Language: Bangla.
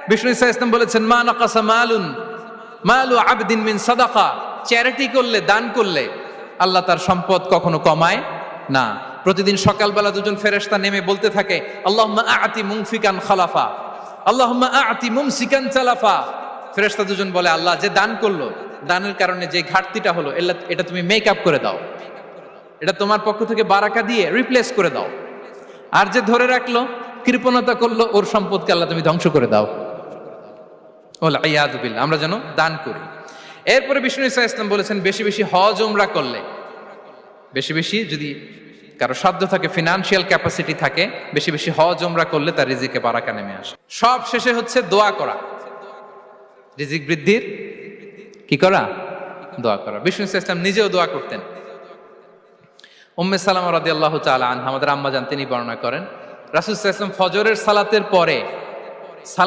বিষ্ণু ইসা ইসলাম বলেছেন, মা নাকাসা মালুন মালু আবদিন মিন সাদাকা, চ্যারিটি করলে, দান করলে আল্লাহ তার সম্পদ কখনো কমায় না। প্রতিদিন সকালবেলা দুজন ফেরেশতা নেমে বলতে থাকে, আল্লাহুম্মা আ'তি মুনফিকান খালাফা, আল্লাহুম্মা আ'তি মুমসিকান চালাফা। ফেরেশতা দুজন বলে, আল্লাহ, যে দান করলো, দানের কারণে যে ঘাটতিটা হলো, এটা তুমি মেক আপ করে দাও, এটা তোমার পক্ষ থেকে বারাকা দিয়ে রিপ্লেস করে দাও। আর যে ধরে রাখলো, কৃপণতা করলো, ওর সম্পদকে আল্লাহ তুমি ধ্বংস করে দাও। ওয়াল ইয়াযু বিল্লাহ। আমরা যেন দান করি। এরপরে বিষ্ণু ইসা ইসলাম বলেছেন, বেশি বেশি হজ উমরা করলে, বেশি বেশি যদি কারো সাধ্য থাকে, ফিনান্সিয়াল ক্যাপাসিটি থাকে, বেশি বেশি হজ উমরা করলে তার রিজিকে বারাকা নেমে আসে। সব শেষে হচ্ছে দোয়া করা, রিজিক বৃদ্ধির কি করা? দোয়া করা। বিষ্ণু ইসা ইসলাম নিজেও দোয়া করতেন। উম্মে সালামা রাদিয়াল্লাহু তাআলা আনহা, আমাদের আম্মা জান, তিনি বর্ণনা করেন, রাসূল সাল্লাল্লাহু আলাইহি ওয়াসাল্লাম ফজরের সালাতের পরে